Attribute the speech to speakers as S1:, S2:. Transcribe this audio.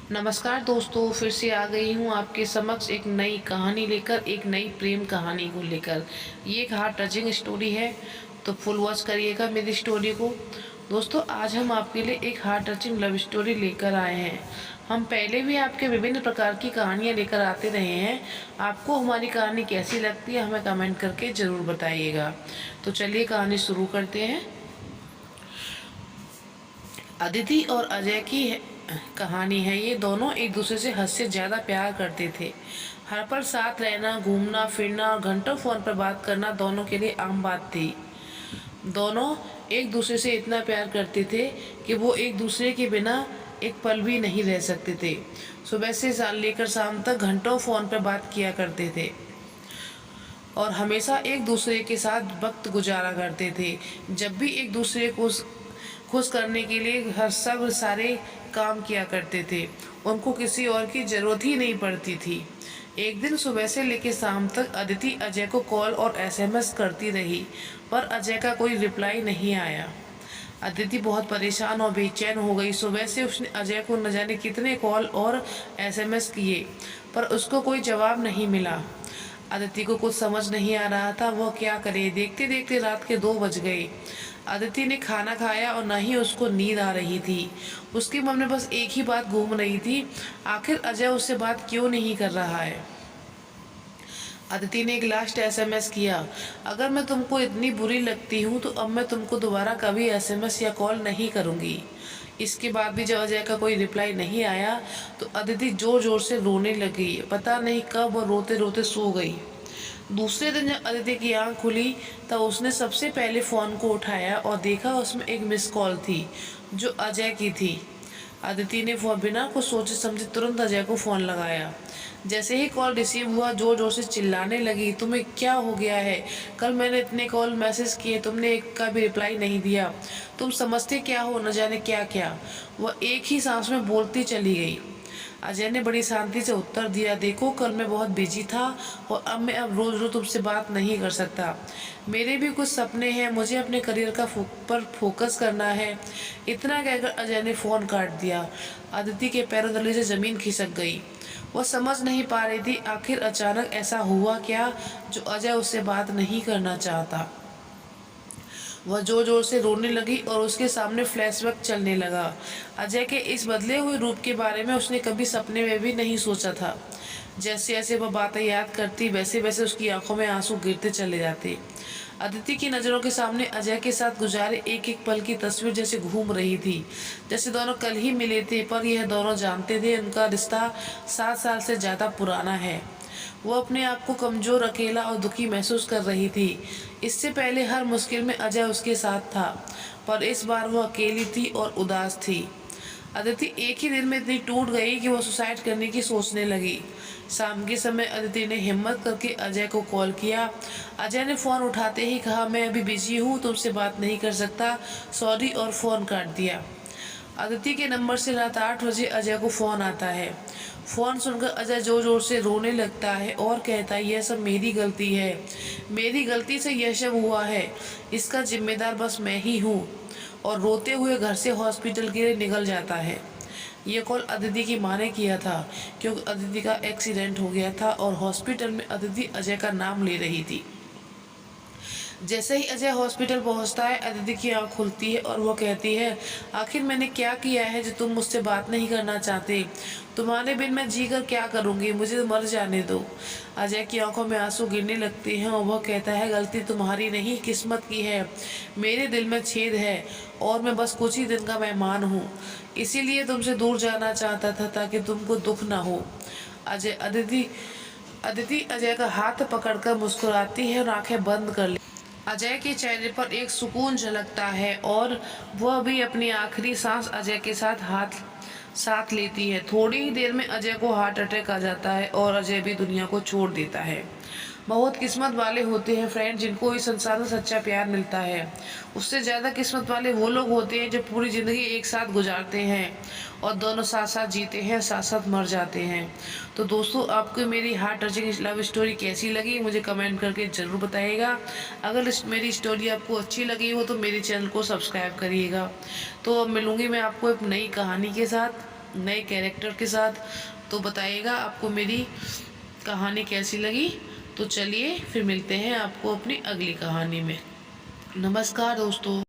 S1: नमस्कार दोस्तों, फिर से आ गई हूँ आपके समक्ष एक नई कहानी लेकर, एक नई प्रेम कहानी को लेकर। ये एक हार्ट टचिंग स्टोरी है, तो फुल वॉच करिएगा मेरी स्टोरी को। दोस्तों, आज हम आपके लिए एक हार्ट टचिंग लव स्टोरी लेकर आए हैं। हम पहले भी आपके विभिन्न प्रकार की कहानियाँ लेकर आते रहे हैं। आपको हमारी कहानी कैसी लगती है हमें कमेंट करके ज़रूर बताइएगा। तो चलिए कहानी शुरू करते हैं। अदिति और अजय की कहानी है। ये दोनों एक दूसरे से हद से ज़्यादा प्यार करते थे। हर पल साथ रहना, घूमना फिरना और घंटों फ़ोन पर बात करना दोनों के लिए आम बात थी। दोनों एक दूसरे से इतना प्यार करते थे कि वो एक दूसरे के बिना एक पल भी नहीं रह सकते थे। सुबह से लेकर शाम तक घंटों फ़ोन पर बात किया करते थे और हमेशा एक दूसरे के साथ वक्त गुजारा करते थे। जब भी एक दूसरे को खुश करने के लिए हर सब सारे काम किया करते थे। उनको किसी और की ज़रूरत ही नहीं पड़ती थी। एक दिन सुबह से लेकर शाम तक अदिति अजय को कॉल और एसएमएस करती रही, पर अजय का कोई रिप्लाई नहीं आया। अदिति बहुत परेशान और बेचैन हो गई। सुबह से उसने अजय को न जाने कितने कॉल और एसएमएस किए, पर उसको कोई जवाब नहीं मिला। अदिति को कुछ समझ नहीं आ रहा था वो क्या करे। देखते देखते रात के 2 बज गए। अदिति ने खाना खाया और न ही उसको नींद आ रही थी। उसके मन में बस एक ही बात घूम रही थी, आखिर अजय उससे बात क्यों नहीं कर रहा है। अदिति ने एक लास्ट एसएमएस किया, अगर मैं तुमको इतनी बुरी लगती हूँ तो अब मैं तुमको दोबारा कभी एसएमएस या कॉल नहीं करूँगी। इसके बाद भी जब अजय का कोई रिप्लाई नहीं आया तो अदिति जोर जोर से रोने लगी। पता नहीं कब वो रोते रोते सो गई। दूसरे दिन जब अदिति की आंख खुली तब उसने सबसे पहले फ़ोन को उठाया और देखा उसमें एक मिस कॉल थी जो अजय की थी। अदिति ने बिना कुछ सोचे समझे तुरंत अजय को फ़ोन लगाया। जैसे ही कॉल रिसीव हुआ जोर जोर से चिल्लाने लगी, तुम्हें क्या हो गया है? कल मैंने इतने कॉल मैसेज किए, तुमने एक का भी रिप्लाई नहीं दिया। तुम समझते क्या हो, न जाने क्या क्या। वह एक ही सांस में बोलती चली गई। अजय ने बड़ी शांति से उत्तर दिया, देखो कल मैं बहुत बिजी था और अब रोज़ रोज़ तुमसे बात नहीं कर सकता। मेरे भी कुछ सपने हैं, मुझे अपने करियर पर फोकस करना है। इतना कहकर अजय ने फ़ोन काट दिया। अदिति के पैरों तले से ज़मीन खिसक गई। वह समझ नहीं पा रही थी आखिर अचानक ऐसा हुआ क्या जो अजय उससे बात नहीं करना चाहता। वह जोर जोर से रोने लगी और उसके सामने फ्लैशबैक चलने लगा। अजय के इस बदले हुए रूप के बारे में उसने कभी सपने में भी नहीं सोचा था। जैसे जैसे वह बातें याद करती वैसे वैसे उसकी आंखों में आंसू गिरते चले जाते। अदिति की नज़रों के सामने अजय के साथ गुजारे एक एक पल की तस्वीर जैसे घूम रही थी। जैसे दोनों कल ही मिले थे, पर यह दोनों जानते थे उनका रिश्ता 7 साल से ज़्यादा पुराना है। वो अपने आप को कमज़ोर, अकेला और दुखी महसूस कर रही थी। इससे पहले हर मुश्किल में अजय उसके साथ था, पर इस बार वो अकेली थी और उदास थी। अदिति एक ही दिन में इतनी टूट गई कि वो सुसाइड करने की सोचने लगी। शाम के समय अदिति ने हिम्मत करके अजय को कॉल किया। अजय ने फ़ोन उठाते ही कहा, मैं अभी बिजी हूँ, तुमसे बात नहीं कर सकता, सॉरी, और फ़ोन काट दिया। अदिति के नंबर से रात 8 बजे अजय को फ़ोन आता है। फ़ोन सुनकर अजय जोर जोर से रोने लगता है और कहता है, यह सब मेरी गलती है, मेरी गलती से यह सब हुआ है, इसका जिम्मेदार बस मैं ही हूँ। और रोते हुए घर से हॉस्पिटल के लिए निकल जाता है। ये कॉल अदिति की माँ ने किया था क्योंकि अदिति का एक्सीडेंट हो गया था और हॉस्पिटल में अदिति अजय का नाम ले रही थी। जैसे ही अजय हॉस्पिटल पहुंचता है अदिति की आंख खुलती है और वो कहती है, आखिर मैंने क्या किया है जो तुम मुझसे बात नहीं करना चाहते? तुम्हारे बिन मैं जी कर क्या करूँगी, मुझे मर जाने दो। अजय की आंखों में आंसू गिरने लगते हैं और वह कहता है, गलती तुम्हारी नहीं, किस्मत की है। मेरे दिल में छेद है और मैं बस कुछ ही दिन का मेहमान हूँ, इसीलिए तुमसे दूर जाना चाहता था ताकि तुमको दुख ना हो। अदिति अजय का हाथ पकड़कर मुस्कुराती है और आंखें बंद कर ले। अजय के चेहरे पर एक सुकून झलकता है और वह भी अपनी आखिरी सांस अजय के साथ लेती है। थोड़ी ही देर में अजय को हार्ट अटैक आ जाता है और अजय भी दुनिया को छोड़ देता है। बहुत किस्मत वाले होते हैं फ्रेंड जिनको इस संसार में सच्चा प्यार मिलता है। उससे ज़्यादा किस्मत वाले वो लोग होते हैं जो पूरी ज़िंदगी एक साथ गुजारते हैं और दोनों साथ साथ जीते हैं, साथ साथ मर जाते हैं। तो दोस्तों, आपको मेरी हार्ट टचिंग लव स्टोरी कैसी लगी मुझे कमेंट करके ज़रूर बताइएगा। अगर मेरी स्टोरी आपको अच्छी लगी हो तो मेरे चैनल को सब्सक्राइब करिएगा। तो अब मिलूँगी मैं आपको एक नई कहानी के साथ। नए कैरेक्टर के साथ। तो बताइएगा आपको मेरी कहानी कैसी लगी। तो चलिए फिर मिलते हैं आपको अपनी अगली कहानी में। नमस्कार दोस्तों।